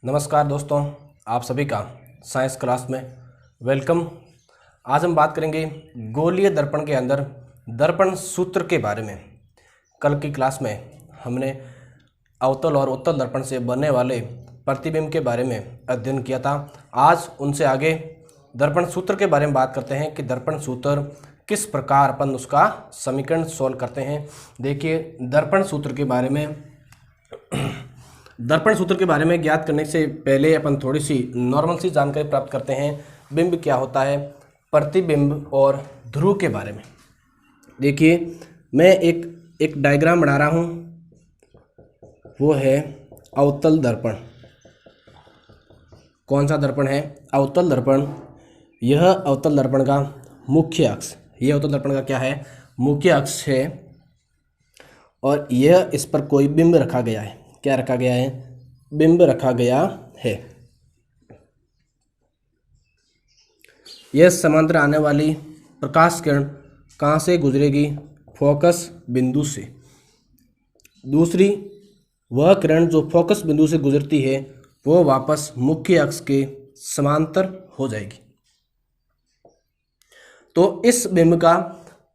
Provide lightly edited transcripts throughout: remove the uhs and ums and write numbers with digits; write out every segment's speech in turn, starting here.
नमस्कार दोस्तों, आप सभी का साइंस क्लास में वेलकम। आज हम बात करेंगे गोलीय दर्पण के अंदर दर्पण सूत्र के बारे में। कल की क्लास में हमने अवतल और उत्तल दर्पण से बनने वाले प्रतिबिंब के बारे में अध्ययन किया था। आज उनसे आगे दर्पण सूत्र के बारे में बात करते हैं कि दर्पण सूत्र किस प्रकार अपन उसका समीकरण सॉल्व करते हैं। देखिए, दर्पण सूत्र के बारे में ज्ञात करने से पहले अपन थोड़ी सी नॉर्मल सी जानकारी प्राप्त करते हैं। बिंब क्या होता है, प्रतिबिंब और ध्रुव के बारे में। देखिए, मैं एक डायग्राम बना रहा हूँ, वो है अवतल दर्पण। कौन सा दर्पण है? अवतल दर्पण। यह अवतल दर्पण का मुख्य अक्ष, यह अवतल दर्पण का क्या है? मुख्य अक्ष है। और यह इस पर कोई बिंब रखा गया है। क्या रखा गया है? बिंब रखा गया है। यह समांतर आने वाली प्रकाश किरण कहाँ से गुजरेगी? फोकस बिंदु से। दूसरी, वह किरण जो फोकस बिंदु से गुजरती है वो वापस मुख्य अक्ष के समांतर हो जाएगी। तो इस बिंब का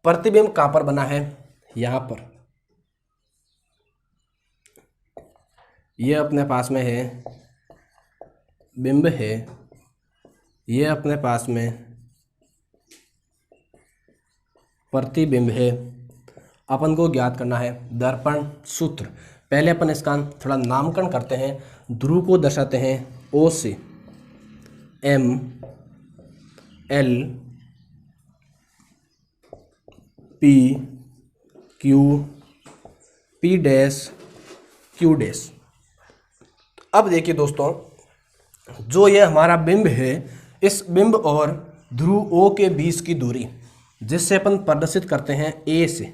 प्रतिबिंब कहाँ पर बना है? यहाँ पर। यह अपने पास में है, बिंब है। यह अपने पास में प्रतिबिंब है। अपन को ज्ञात करना है दर्पण सूत्र। पहले अपन इसका थोड़ा नामकरण करते हैं। ध्रुव को दर्शाते हैं ओ से, M, L, P, Q, P dash, Q dash. अब देखिए दोस्तों, जो ये हमारा बिंब है, इस बिंब और ध्रुव ओ के बीच की दूरी जिससे अपन प्रदर्शित करते हैं ए से।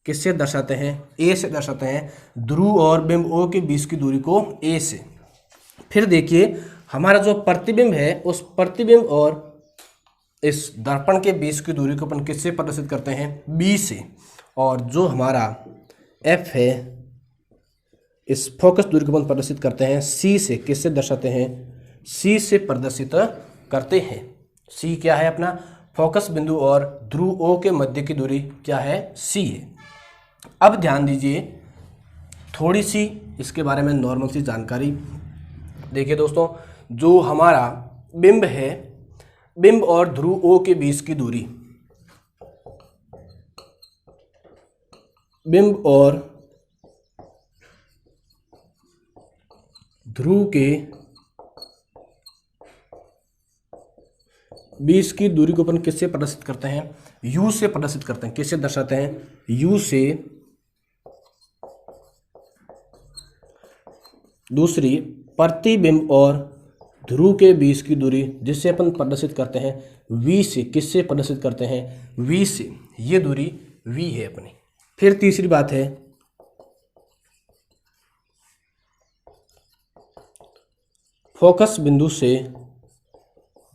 किससे दर्शाते हैं? ए से दर्शाते हैं। ध्रुव और बिंब ओ के बीच की दूरी को ए से। फिर देखिए, हमारा जो प्रतिबिंब है, उस प्रतिबिंब और इस दर्पण के बीच की दूरी को अपन किससे प्रदर्शित करते हैं? बी से। और जो हमारा एफ है, इस फोकस दूरी को अपन प्रदर्शित करते हैं सी से। किससे दर्शाते हैं? सी से प्रदर्शित करते हैं। सी क्या है? अपना फोकस बिंदु और ध्रुव ओ के मध्य की दूरी क्या है? सी है। अब ध्यान दीजिए, थोड़ी सी इसके बारे में नॉर्मल सी जानकारी। देखिए दोस्तों, जो हमारा बिंब है, बिंब और ध्रुव ओ के बीच की दूरी, बिंब और ध्रुव के बीच की दूरी को अपन किससे प्रदर्शित करते हैं? यू से प्रदर्शित करते हैं। किससे दर्शाते हैं? यू से। दूसरी, प्रतिबिंब और ध्रुव के बीच की दूरी जिससे अपन प्रदर्शित करते हैं वी से। किससे प्रदर्शित करते हैं? वी से। ये दूरी वी है अपनी। फिर तीसरी बात है, फोकस बिंदु से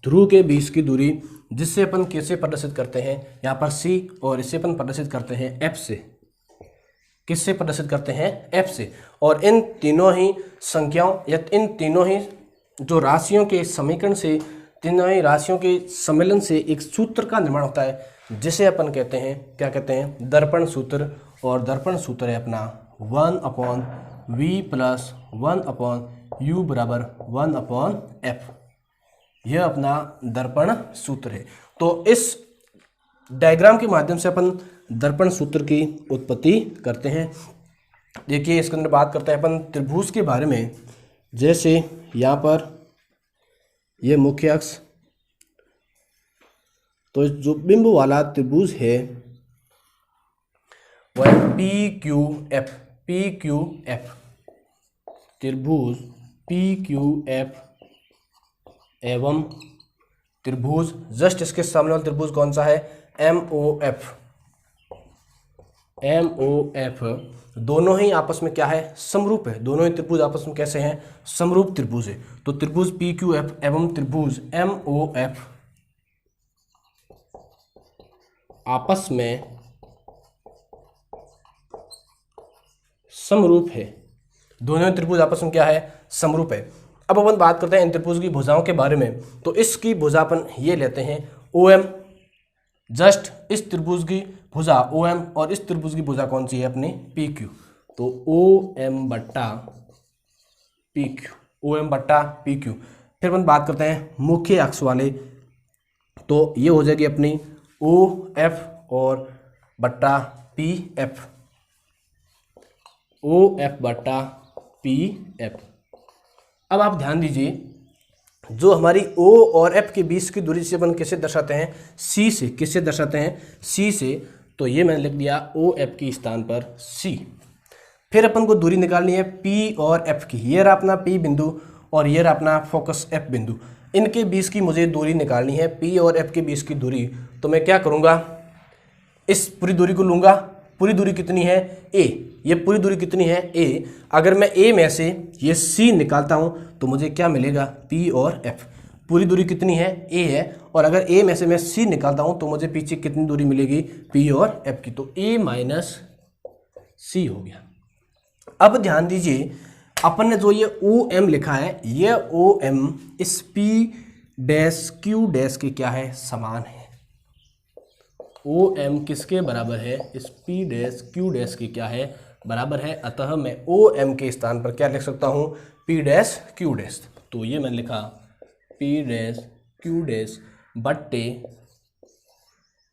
ध्रुव के बीच की दूरी जिससे अपन किससे प्रदर्शित करते हैं? यहाँ पर सी। और इससे अपन प्रदर्शित करते हैं एफ से। किससे प्रदर्शित करते हैं? एफ से। और इन तीनों ही संख्याओं या इन तीनों ही जो राशियों के समीकरण से, तीनों ही राशियों के सम्मेलन से एक सूत्र का निर्माण होता है जिसे अपन कहते हैं, क्या कहते हैं? दर्पण सूत्र। और दर्पण सूत्र है अपना 1/v प्लस 1/u बराबर 1/f। यह अपना दर्पण सूत्र है। तो इस डायग्राम के माध्यम से अपन दर्पण सूत्र की उत्पत्ति करते हैं। देखिए, इसके अंदर बात करते हैं अपन त्रिभुज के बारे में। जैसे यहाँ पर यह मुख्य अक्ष, तो जो बिंब वाला त्रिभुज है वह है P Q F. P Q F त्रिभुज पी क्यू एफ एवं त्रिभुज जस्ट इसके सामने वाला त्रिभुज कौन सा है? M O F. M O F दोनों ही आपस में क्या है? समरूप है। दोनों ही त्रिभुज आपस में कैसे हैं? समरूप त्रिभुज है। तो त्रिभुज पी क्यू एफ एवं त्रिभुज एम ओ एफ आपस में समरूप है। दोनों त्रिभुज आपस में क्या है? समरूप है। अब अपन बात करते हैं इन त्रिभुज की भुजाओं के बारे में। तो इसकी भुजा अपन ये लेते हैं OM, जस्ट इस त्रिभुज की भुजा OM और इस त्रिभुज की भुजा कौन सी है अपनी PQ। तो OM बट्टा PQ, OM बट्टा PQ। फिर अपन बात करते हैं मुख्य अक्ष वाले, तो ये हो जाएगी अपनी OF और बट्टा PF, OF बट्टा PF। अब आप ध्यान दीजिए, जो हमारी O और F के बीच की दूरी से अपन किसे दर्शाते हैं, C से। किससे दर्शाते हैं, C से। तो ये मैंने लिख दिया OF के स्थान पर C। फिर अपन को दूरी निकालनी है P और F की। ये रहा अपना P बिंदु और ये रहा अपना फोकस F बिंदु। इनके बीच की मुझे दूरी निकालनी है, P और F के बीच की दूरी। तो मैं क्या करूँगा, इस पूरी दूरी को लूँगा। पूरी दूरी कितनी है A, ये पूरी दूरी कितनी है A। अगर मैं A में से ये C निकालता हूँ तो मुझे क्या मिलेगा, P और F। पूरी दूरी कितनी है A है, और अगर A में से मैं C निकालता हूँ तो मुझे पीछे कितनी दूरी मिलेगी, P और F की। तो A माइनस C हो गया। अब ध्यान दीजिए, अपन ने जो ये OM लिखा है, ये OM इस P डैश Q डैश के क्या है, समान है। OM किसके बराबर है, इस P डैश Q डैश के क्या है, बराबर है। अतः मैं OM के स्थान पर क्या लिख सकता हूँ, P डैश Q डैश। तो ये मैंने लिखा P डैश Q डैश बट्टे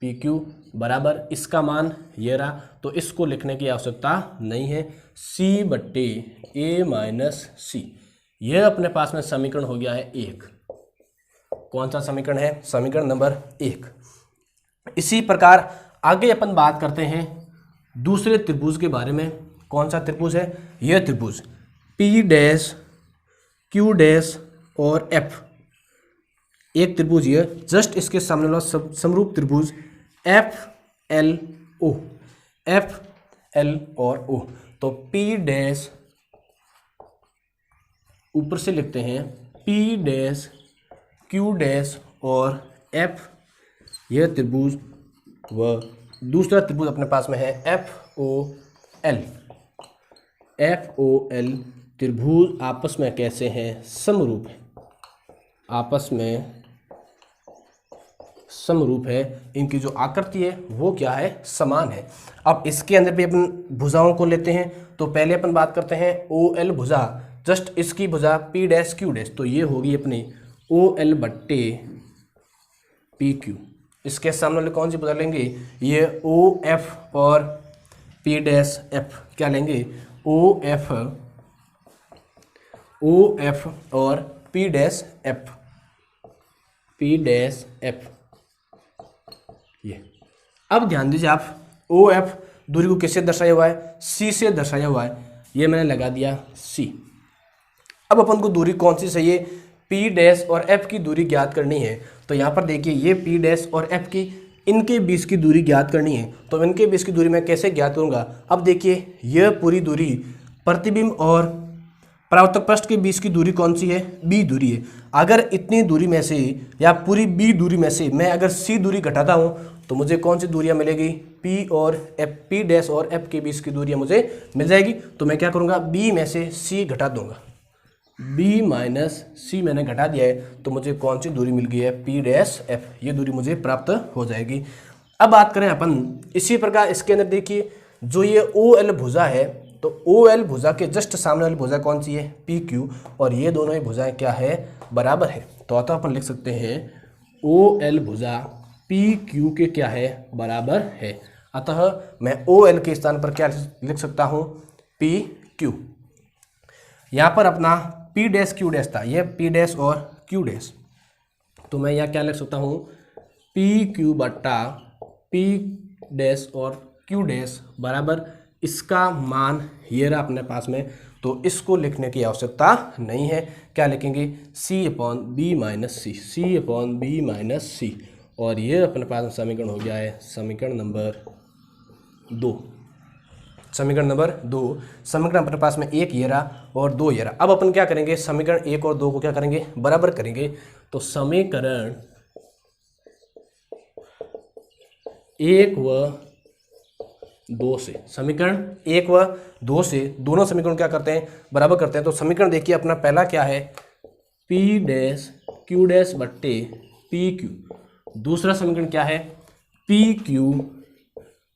PQ बराबर, इसका मान ये रहा, तो इसको लिखने की आवश्यकता नहीं है। C बट्टे A माइनस C, यह अपने पास में समीकरण हो गया है 1। कौन सा समीकरण है, समीकरण नंबर 1। इसी प्रकार आगे अपन बात करते हैं दूसरे त्रिभुज के बारे में। कौन सा त्रिभुज है, यह त्रिभुज P डैश Q डैश और F। एक त्रिभुज ये, जस्ट इसके सामने वाला समरूप त्रिभुज FLO, FL और O। तो P डैश, ऊपर से लिखते हैं P डैश Q डैश और F, यह त्रिभुज, व दूसरा त्रिभुज अपने पास में है FOL। FOL त्रिभुज आपस में कैसे हैं, समरूप है, आपस में समरूप है। इनकी जो आकृति है वो क्या है, समान है। अब इसके अंदर भी अपन भुजाओं को लेते हैं। तो पहले अपन बात करते हैं OL भुजा, जस्ट इसकी भुजा P डैश Q डैश। तो ये होगी अपनी OL बट्टे PQ। इसके सामने वाले कौन सी भुजा लेंगे, ये OF और P डैश F। क्या लेंगे, OF और P dash F, P dash F। ये अब ध्यान दीजिए आप, OF दूरी को किससे दर्शाया हुआ है, C से दर्शाया हुआ है। ये मैंने लगा दिया C। अब अपन को दूरी कौन सी चाहिए, P डैश और F की दूरी ज्ञात करनी है। तो यहाँ पर देखिए, ये P डैश और F की, इनके बीच की दूरी ज्ञात करनी है। तो इनके बीच की दूरी मैं कैसे ज्ञात करूँगा। अब देखिए, यह पूरी दूरी प्रतिबिंब और परावर्तक पृष्ठ के बीच की दूरी कौन सी है, B दूरी है। अगर इतनी दूरी में से या पूरी B दूरी में से मैं अगर C दूरी घटाता हूँ तो मुझे कौन सी दूरियाँ मिलेगी, P और F, P डैश और F के बीच की दूरियाँ मुझे मिल जाएगी। तो मैं क्या करूँगा, B में से C घटा दूंगा। B माइनस C मैंने घटा दिया है, तो मुझे कौन सी दूरी मिल गई है, P डैश F। ये दूरी मुझे प्राप्त हो जाएगी। अब बात करें अपन इसी प्रकार, इसके अंदर देखिए, जो ये OL भुजा है, तो OL भुजा के जस्ट सामने वाली भुजा कौन सी है, PQ। और ये दोनों ही भुजाएं क्या है, बराबर है। तो अतः अपन लिख सकते हैं OL भुजा PQ के क्या है, बराबर है। अतः मैं OL के स्थान पर क्या लिख सकता हूँ, PQ। यहाँ पर अपना P डैश Q डैश था, यह P डैश और Q डैश। तो मैं यहाँ क्या लिख सकता हूँ, PQ बट्टा P डैश और Q डैश बराबर, इसका मान ये रहा अपने पास में। तो इसको लिखने की आवश्यकता नहीं है। क्या लिखेंगे, C upon B minus C, C upon B minus C। और ये अपने पास में समीकरण हो गया है, समीकरण नंबर 2। समीकरण नंबर 2, समीकरण अपने पास में 1 ये रहा और 2 ये रहा। अब अपन क्या करेंगे, समीकरण 1 और 2 को क्या करेंगे, बराबर करेंगे। तो समीकरण 1 व 2 से। समीकरण 1 व 2 से दोनों समीकरण क्या करते हैं, बराबर करते हैं। तो समीकरण देखिए अपना पहला क्या है, पी डैश क्यू डैश बट्टे पी क्यू। दूसरा समीकरण क्या है, पी क्यू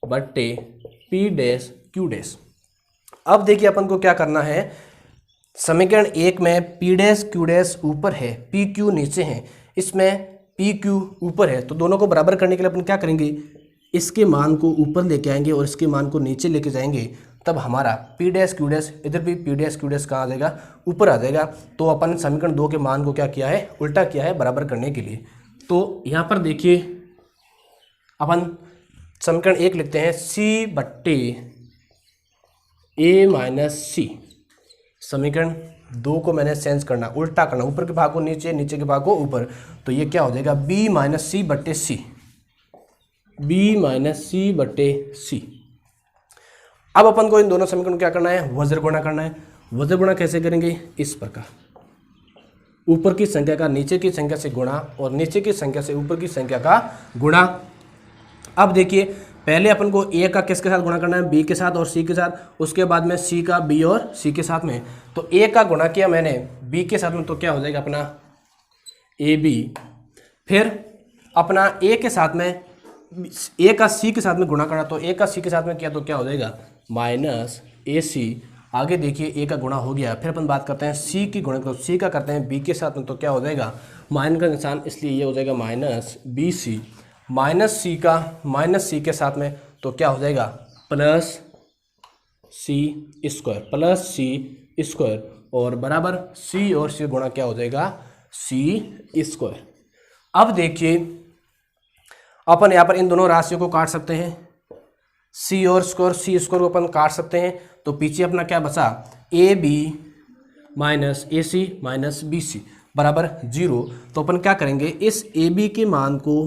बट्टे पी डैश क्यू डैश। अब देखिए अपन को क्या करना है, समीकरण 1 में पी डैश क्यू डैश ऊपर है, पी क्यू नीचे है, इसमें पी क्यू ऊपर है। तो दोनों को बराबर करने के लिए अपन क्या करेंगे, इसके मान को ऊपर लेके आएंगे और इसके मान को नीचे लेके जाएंगे, तब हमारा पी डैश क्यू डैश, इधर भी पी डैश क्यू डैश कहाँ आ जाएगा, ऊपर आ जाएगा। तो अपन समीकरण 2 के मान को क्या किया है, उल्टा किया है बराबर करने के लिए। तो यहाँ पर देखिए अपन समीकरण 1 लिखते हैं, सी बट्टे ए माइनस सी। समीकरण 2 को मैंने चेंज करना, उल्टा करना, ऊपर के भाग को नीचे, नीचे के भाग को ऊपर। तो ये क्या हो जाएगा, बी माइनस सी बट्टे सी, बी माइनस सी बट्टे सी। अब अपन को इन दोनों समीकरण क्या करना है, वज्र गुणा करना है। वज्र गुणा कैसे करेंगे, इस प्रकार, ऊपर की संख्या का नीचे की संख्या से गुणा और नीचे की संख्या से ऊपर की संख्या का गुणा। अब देखिए पहले अपन को ए का किसके साथ गुणा करना है, बी के साथ और सी के साथ, उसके बाद में सी का बी और सी के साथ में। तो ए का गुणा किया मैंने बी के साथ में, तो क्या हो जाएगा अपना ए बी। फिर अपना ए के साथ में, ए का सी के साथ में गुणा करना, तो ए का सी के साथ में किया तो क्या हो जाएगा माइनस ए सी। आगे देखिए ए का गुणा हो गया, फिर अपन बात करते हैं सी की गुणा, तो सी का करते हैं बी के साथ में, तो क्या हो जाएगा माइनस का निशान, इसलिए ये हो जाएगा माइनस बी सी। माइनस सी का माइनस सी के साथ में, तो क्या हो जाएगा प्लस सी स्क्वायर, प्लस सी स्क्वायर, और बराबर सी और सी गुणा क्या हो जाएगा सी स्क्वायर। अब देखिए अपन यहाँ पर इन दोनों राशियों को काट सकते हैं, सी और स्क्वायर, सी स्क्वायर को अपन काट सकते हैं। तो पीछे अपना क्या बचा, A B minus A C minus B C बराबर 0। तो अपन क्या करेंगे, इस ए बी के मान को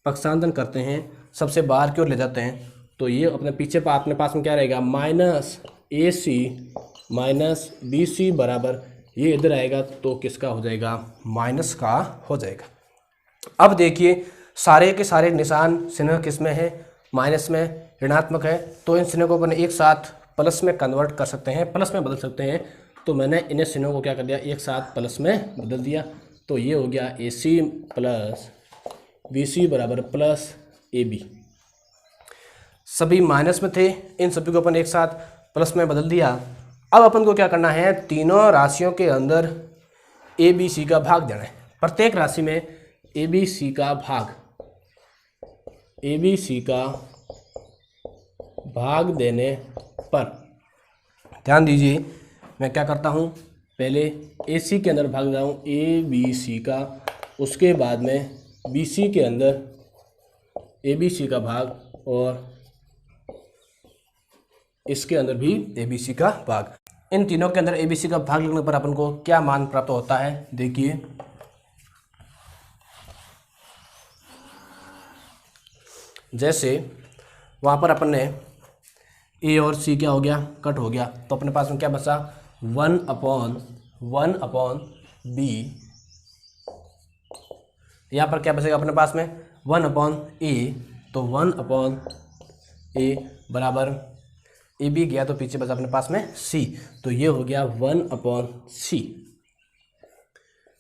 पक्षांतरण करते हैं, सबसे बाहर की ओर ले जाते हैं। तो ये अपने पीछे अपने पास में क्या रहेगा, minus A C minus B C बराबर, ये इधर आएगा तो किसका हो जाएगा, माइनस का हो जाएगा। अब देखिए सारे के सारे निशान चिन्ह किस में है, माइनस में, ऋणात्मक है। तो इन चिन्हों को अपन एक साथ प्लस में कन्वर्ट कर सकते हैं, प्लस में बदल सकते हैं। तो मैंने इन्हें चिन्हों को क्या कर दिया, एक साथ प्लस में बदल दिया। तो ये हो गया ए सी प्लस बी सी बराबर प्लस ए बी। सभी माइनस में थे, इन सभी को अपन एक साथ प्लस में बदल दिया। अब अपन को क्या करना है, तीनों राशियों के अंदर ए बी सी का भाग देना है। प्रत्येक राशि में ए बी सी का भाग, ए बी सी का भाग देने पर ध्यान दीजिए, मैं क्या करता हूँ, पहले ए सी के अंदर भाग देता हूँ ए बी सी का, उसके बाद में बी सी के अंदर ए बी सी का भाग, और इसके अंदर भी ए बी सी का भाग। इन तीनों के अंदर ए बी सी का भाग लगने पर अपन को क्या मान प्राप्त होता है, देखिए जैसे वहाँ पर अपन ने ए और सी क्या हो गया, कट हो गया। तो अपने पास में क्या बचा, 1 अपॉन बी। यहाँ पर क्या बचेगा अपने पास में 1 अपॉन ए, तो 1 अपॉन ए बराबर ए बी गया तो पीछे बचा अपने पास में सी, तो ये हो गया 1 अपॉन सी।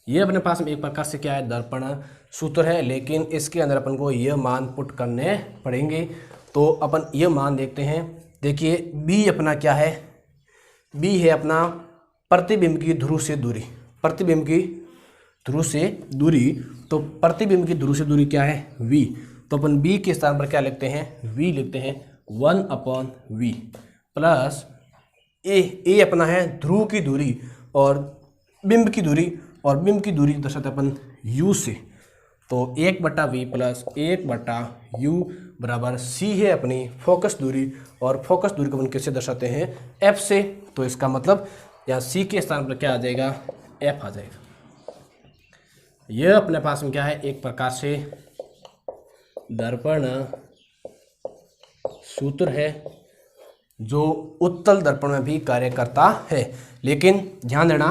ये अपने पास में एक प्रकार से क्या है, दर्पण सूत्र है, लेकिन इसके अंदर अपन को ये मान पुट करने पड़ेंगे। तो अपन ये मान देखते हैं। देखिए बी अपना क्या है, बी है अपना प्रतिबिंब की ध्रुव से दूरी, प्रतिबिंब की ध्रुव से दूरी। तो प्रतिबिंब की ध्रुव से दूरी क्या है, v। तो अपन b के स्थान पर क्या लिखते हैं, v लिखते हैं 1 अपॉन वी प्लस ए अपना है ध्रुव की दूरी और बिंब की दूरी, और बिंब की दूरी दर्शाते अपन u से। तो 1/v प्लस 1/u बराबर c है अपनी फोकस दूरी, और फोकस दूरी को अपन कैसे दर्शाते हैं, f से। तो इसका मतलब यहाँ c के स्थान पर क्या आ जाएगा, f आ जाएगा। यह अपने पास में क्या है, एक प्रकार से दर्पण सूत्र है जो उत्तल दर्पण में भी कार्य करता है। लेकिन ध्यान देना,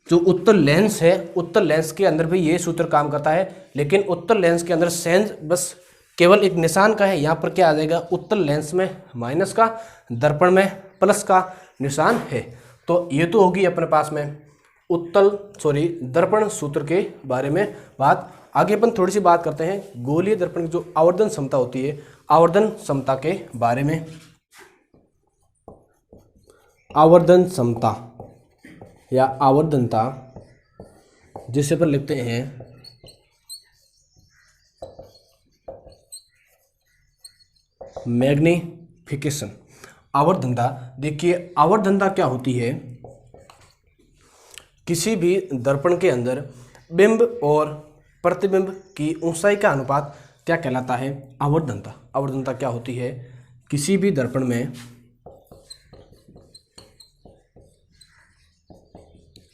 जो उत्तल लेंस है, उत्तल लेंस के अंदर भी ये सूत्र काम करता है, लेकिन उत्तल लेंस के अंदर सेंस बस केवल एक निशान का है। यहाँ पर क्या आ जाएगा, उत्तल लेंस में माइनस का, दर्पण में प्लस का निशान है। तो ये तो होगी अपने पास में दर्पण सूत्र के बारे में बात। आगे अपन थोड़ी सी बात करते हैं गोलीय दर्पण की जो आवर्धन क्षमता होती है, आवर्धन क्षमता के बारे में। आवर्धन क्षमता या आवर्धनता, जिसे अपन लिखते हैं मैग्नीफिकेशन। आवर्धनता, देखिए आवर्धनता क्या होती है, किसी भी दर्पण के अंदर बिंब और प्रतिबिंब की ऊंचाई का अनुपात क्या कहलाता है, आवर्धनता। आवर्धनता क्या होती है, किसी भी दर्पण में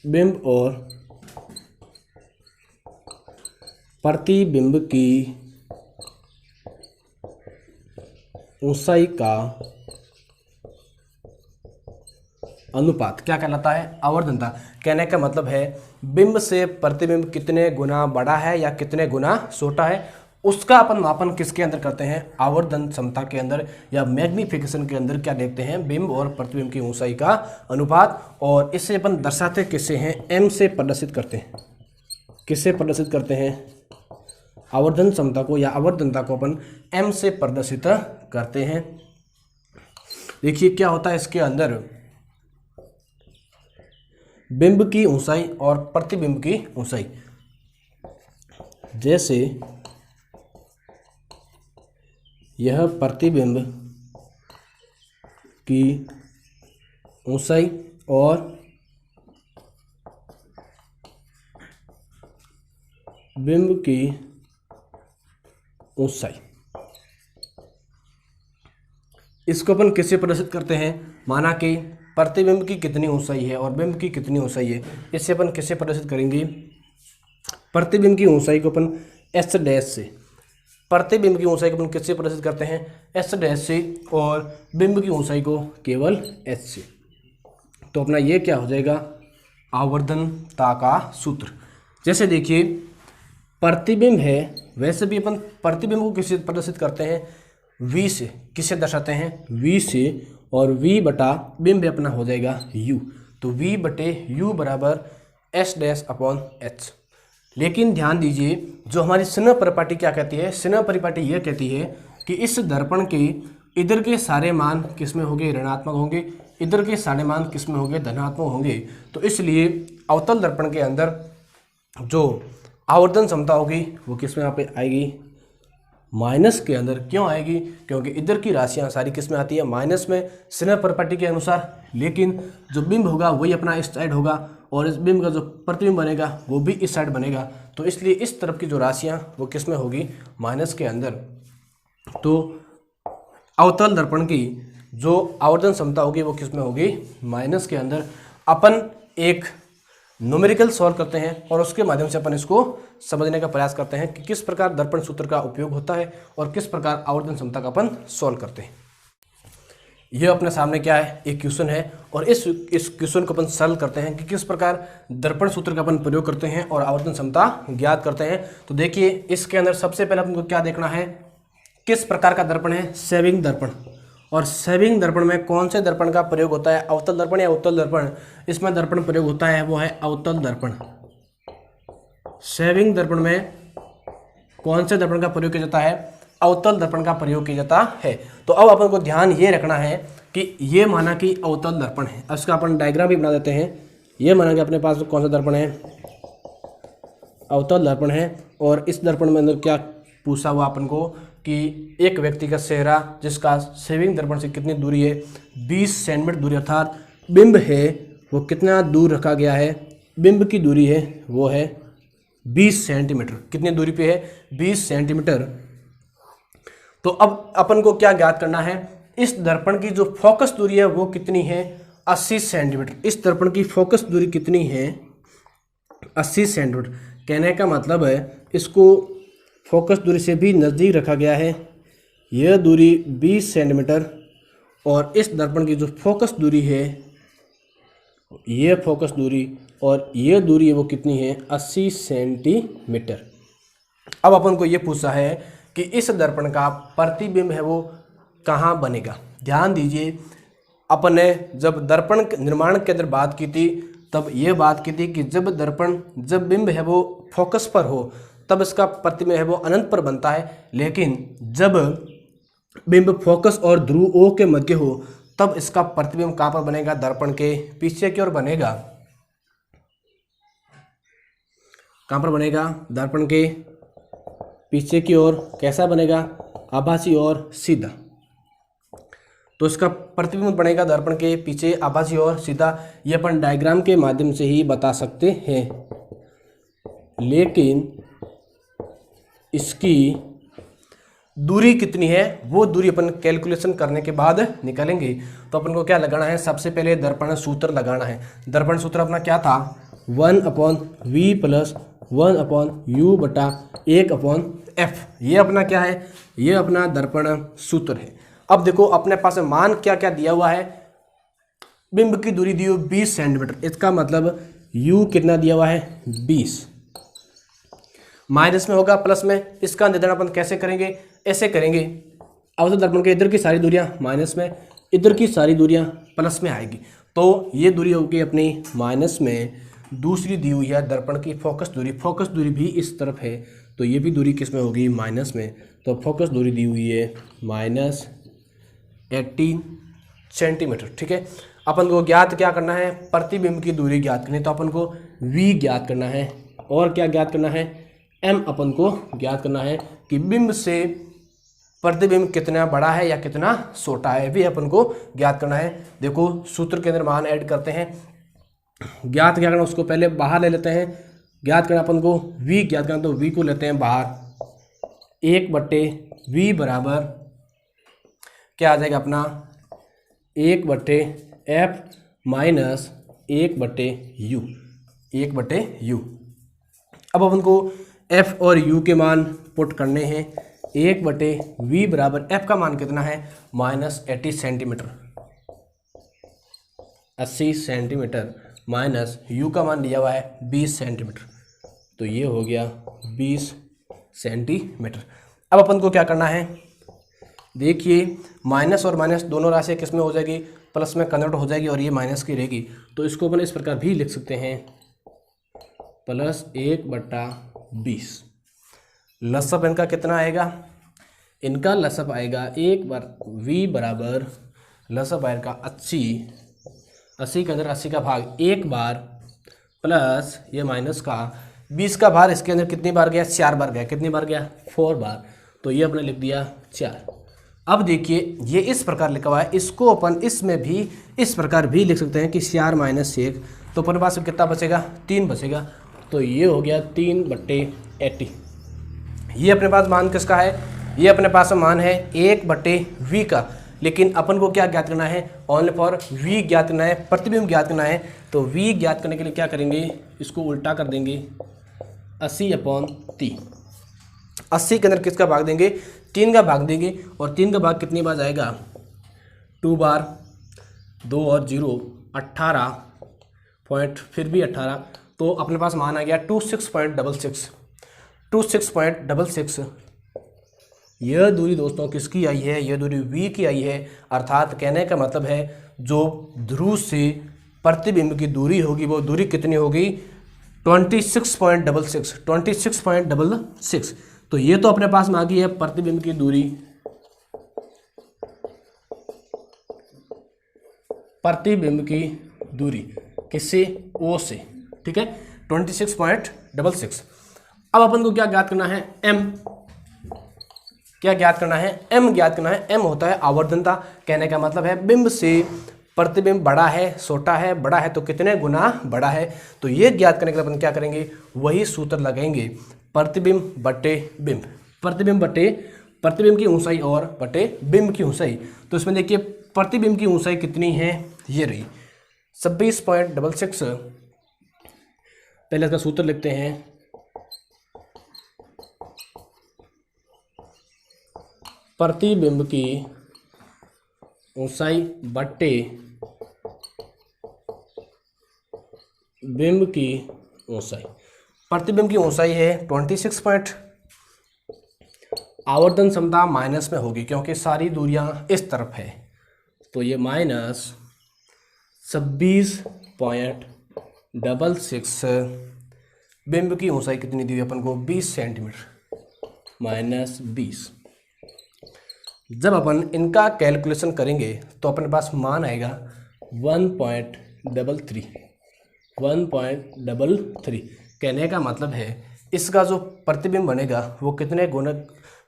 बिंब और प्रतिबिंब की ऊंचाई का अनुपात क्या कहलाता है, आवर्धनता। कहने का मतलब है बिंब से प्रतिबिंब कितने गुना बड़ा है या कितने गुना छोटा है, उसका अपन मापन किसके अंदर करते हैं, आवर्धन क्षमता के अंदर या मैग्नीफिकेशन के अंदर क्या देखते हैं, बिंब और प्रतिबिंब की ऊंचाई का अनुपात। और इसे अपन दर्शाते किससे हैं, एम से प्रदर्शित करते हैं। किससे प्रदर्शित करते हैं, आवर्धन क्षमता को या आवर्धनता को अपन एम से प्रदर्शित करते हैं। देखिए क्या होता है इसके अंदर, बिंब की ऊंचाई और प्रतिबिंब की ऊंचाई। जैसे यह प्रतिबिंब की ऊंचाई और बिंब की ऊंचाई, इसको अपन किससे प्रदर्शित करते हैं, माना कि प्रतिबिंब की कितनी ऊंचाई है और बिंब की कितनी ऊंचाई है, इससे अपन किससे प्रदर्शित करेंगे, प्रतिबिंब की ऊंचाई को अपन एस डैश से, प्रतिबिंब की ऊंचाई को अपन किससे प्रदर्शित करते हैं, एस डैश से, और बिंब की ऊंचाई को केवल एच से। तो अपना ये क्या हो जाएगा, आवर्धनता का सूत्र। जैसे देखिए प्रतिबिंब है, वैसे भी अपन प्रतिबिंब को किससे प्रदर्शित करते हैं, v से। किससे दर्शाते हैं, v से, और v बटा बिंब अपना हो जाएगा u। तो v बटे u बराबर एस डैश अपॉन एच। लेकिन ध्यान दीजिए जो हमारी स्नेह परिपाटी क्या कहती है, स्नेह परिपाटी यह कहती है कि इस दर्पण के इधर के सारे मान किसमें होंगे, ऋणात्मक होंगे, इधर के सारे मान किसमें होंगे, धनात्मक होंगे। तो इसलिए अवतल दर्पण के अंदर जो आवर्धन क्षमता होगी वो किसमें यहाँ पे आएगी, माइनस के अंदर। क्यों आएगी, क्योंकि इधर की राशियाँ सारी किस में आती है, माइनस में, स्नेह परिपाटी के अनुसार। लेकिन जो बिंब होगा वही अपना इस साइड होगा और इस बिंब का जो प्रतिबिंब बनेगा वो भी इस साइड बनेगा। तो इसलिए इस तरफ की जो राशियाँ वो किस में होगी, माइनस के अंदर। तो अवतल दर्पण की जो आवर्धन क्षमता होगी वो किस में होगी, माइनस के अंदर। अपन एक न्यूमेरिकल सॉल्व करते हैं और उसके माध्यम से अपन इसको समझने का प्रयास करते हैं कि किस प्रकार दर्पण सूत्र का उपयोग होता है और किस प्रकार आवर्धन क्षमता का अपन सॉल्व करते हैं। यह अपने सामने क्या है, एक क्वेश्चन है और इस क्वेश्चन को अपन सॉल्व करते हैं कि किस प्रकार दर्पण सूत्र का अपन प्रयोग करते हैं और आवर्धन क्षमता ज्ञात करते हैं। तो देखिए इसके अंदर सबसे पहले अपन को क्या देखना है, किस प्रकार का दर्पण है, सेविंग दर्पण। और सेविंग दर्पण में कौन से दर्पण का प्रयोग होता है, अवतल दर्पण या उत्तल दर्पण। इसमें दर्पण प्रयोग होता है वो है अवतल दर्पण। सेविंग दर्पण में कौन से दर्पण का प्रयोग किया जाता है, अवतल दर्पण का प्रयोग किया जाता है। तो अब अपन को ध्यान ये रखना है कि ये माना कि अवतल दर्पण है, इसका अपन डायग्राम भी बना देते हैं। ये माना कि अपने पास कौन सा दर्पण है, अवतल दर्पण है। और इस दर्पण में अंदर क्या पूछा हुआ अपन को कि एक व्यक्ति का चेहरा जिसका सेविंग दर्पण से कितनी दूरी है, 20 सेंटीमीटर दूरी, अर्थात बिंब है वो कितना दूर रखा गया है, बिंब की दूरी है वो है 20 सेंटीमीटर। कितनी दूरी पे है, 20 सेंटीमीटर। तो अब अपन को क्या ज्ञात करना है, इस दर्पण की जो फोकस दूरी है वो कितनी है, 80 सेंटीमीटर। इस दर्पण की फोकस दूरी कितनी है, 80 सेंटीमीटर। कहने का मतलब है इसको फोकस दूरी से भी नज़दीक रखा गया है। यह दूरी 20 सेंटीमीटर और इस दर्पण की जो फोकस दूरी है, यह फोकस दूरी और यह दूरी है वो कितनी है, 80 सेंटीमीटर। अब अपन को ये पूछा है कि इस दर्पण का प्रतिबिंब है वो कहाँ बनेगा। ध्यान दीजिए, अपन ने जब दर्पण निर्माण के अंदर बात की थी तब ये बात की थी कि जब बिंब है वो फोकस पर हो तब इसका प्रतिबिंब है वो अनंत पर बनता है, लेकिन जब बिंब फोकस और ध्रुव ओ के मध्य हो तब इसका प्रतिबिंब कहाँ पर बनेगा, दर्पण के पीछे की ओर बनेगा। कहाँ पर बनेगा, दर्पण के पीछे की ओर। कैसा बनेगा, आभासी और सीधा। तो इसका प्रतिबिंब बनेगा दर्पण के पीछे, आभासी और सीधा। ये अपन डायग्राम के माध्यम से ही बता सकते हैं, लेकिन इसकी दूरी कितनी है वो दूरी अपन कैलकुलेशन करने के बाद निकालेंगे। तो अपन को क्या लगाना है, सबसे पहले दर्पण सूत्र लगाना है। दर्पण सूत्र अपना क्या था, 1/v प्लस 1/u बटा 1/f। ये अपना क्या है, ये अपना दर्पण सूत्र है। अब देखो अपने पास मान क्या क्या दिया हुआ है, बिंब की दूरी दी हुई 20 सेंटीमीटर, इसका मतलब u कितना दिया हुआ है 20। माइनस में होगा प्लस में, इसका निर्धारण अपन कैसे करेंगे, ऐसे करेंगे। अब तो दर्पण के इधर की सारी दूरियां माइनस में, इधर की सारी दूरियां प्लस में आएगी। तो ये दूरी होगी अपनी माइनस में। दूसरी दी हुई है दर्पण की फोकस दूरी भी इस तरफ है, तो ये भी दूरी किस में होगी, माइनस में। तो फोकस दूरी दी हुई है -18 सेंटीमीटर। ठीक है, अपन को ज्ञात क्या करना है, प्रतिबिंब की दूरी ज्ञात करनी है। तो अपन को v ज्ञात करना है और क्या ज्ञात करना है, m अपन को ज्ञात करना है कि बिंब से प्रतिबिंब कितना बड़ा है या कितना छोटा है, भी अपन को ज्ञात करना है। देखो सूत्र के अंदर मान ऐड करते हैं, ज्ञात क्या करना, उसको पहले बाहर ले लेते हैं। ज्ञात करना अपन को v ज्ञात करना, तो v को लेते हैं बाहर। 1/v बराबर क्या आ जाएगा अपना, 1/f माइनस 1/u। अब अपन को f और u के मान पुट करने हैं। 1/v बराबर f का मान कितना है, -80 सेंटीमीटर, 80 सेंटीमीटर, माइनस u का मान दिया हुआ है 20 सेंटीमीटर, तो ये हो गया 20 सेंटीमीटर। अब अपन को क्या करना है, देखिए माइनस और माइनस दोनों राशि किस में हो जाएगी, प्लस में कन्वर्ट हो जाएगी और ये माइनस की रहेगी। तो इसको अपन इस प्रकार भी लिख सकते हैं, +1/20। लसअप इनका कितना आएगा, इनका लसअप आएगा v बराबर लसअप आएगा 80 के अंदर 80 का भाग 1 बार प्लस ये माइनस का 20 का भार इसके अंदर कितनी बार गया, 4 बार गया। कितनी बार गया, 4 बार। तो ये अपने लिख दिया 4। अब देखिए ये इस प्रकार लिखा हुआ है, इसको अपन इसमें भी इस प्रकार भी लिख सकते हैं कि 4 - 1, तो अपने पास कितना बचेगा, 3 बचेगा। तो ये हो गया 3/80। ये अपने पास मान किसका है, ये अपने पास मान है 1/v का, लेकिन अपन को क्या ज्ञात करना है, ओनली फॉर v ज्ञात करना है, प्रतिबिंब ज्ञात करना है। तो v ज्ञात करने के लिए क्या करेंगे, इसको उल्टा कर देंगे, 80/3। 80 के अंदर किसका भाग देंगे, 3 का भाग देंगे, और 3 का भाग कितनी बार जाएगा, 2 बार, 2 और 0 18 पॉइंट, फिर भी 18। तो अपने पास मान आ गया 26.66। यह दूरी दोस्तों किसकी आई है, यह दूरी v की आई है। अर्थात कहने का मतलब है जो ध्रुव से प्रतिबिंब की दूरी होगी वो दूरी कितनी होगी, 26.66। तो ये तो अपने पास में आ गई है प्रतिबिंब की दूरी, किससे, o से। ठीक है, 26.66। अब अपन को क्या ज्ञात करना है, m। क्या ज्ञात करना है, m ज्ञात करना है। m होता है आवर्धनता। कहने का मतलब है बिंब से प्रतिबिंब बड़ा है, छोटा है, बड़ा है तो कितने गुना बड़ा है। तो ये ज्ञात करने के लिए अपन क्या करेंगे, वही सूत्र लगाएंगे, प्रतिबिंब बटे बिंब, प्रतिबिंब की ऊंचाई और बटे बिंब की ऊंचाई। तो इसमें देखिए प्रतिबिंब की ऊंचाई कितनी है, ये रही 26.66। पहले इसका सूत्र लिखते हैं, प्रतिबिंब की ऊंचाई बटे बिंब की ऊंचाई। प्रतिबिंब की ऊंचाई है 26. आवर्धन क्षमता माइनस में होगी क्योंकि सारी दूरियां इस तरफ है, तो ये -26.66। बिंब की ऊंचाई कितनी दी हुई अपन को 20 सेंटीमीटर, -20। जब अपन इनका कैलकुलेशन करेंगे तो अपने पास मान आएगा 1.33। कहने का मतलब है इसका जो प्रतिबिंब बनेगा वो कितने गुने,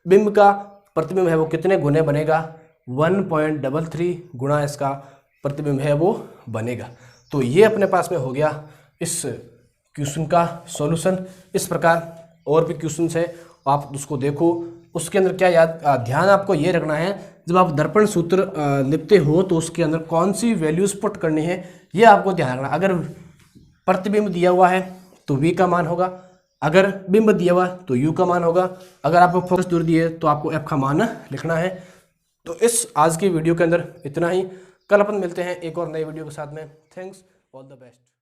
बिंब का प्रतिबिंब है वो कितने गुने बनेगा, 1.33 गुणा इसका प्रतिबिंब है वो बनेगा। तो ये अपने पास में हो गया इस क्वेश्चन का सॉल्यूशन। इस प्रकार और भी क्वेश्चंस है, आप उसको देखो। उसके अंदर क्या ध्यान आपको ये रखना है, जब आप दर्पण सूत्र लिखते हो तो उसके अंदर कौन सी वैल्यूज पुट करनी है ये आपको ध्यान रखना। अगर प्रतिबिंब दिया हुआ है तो v का मान होगा, अगर बिंब दिया हुआ तो u का मान होगा, अगर आपको फोकस दूर दिए तो आपको f का मान लिखना है। तो इस आज की वीडियो के अंदर इतना ही। कल अपन मिलते हैं एक और नई वीडियो के साथ में। Thanks, all the best.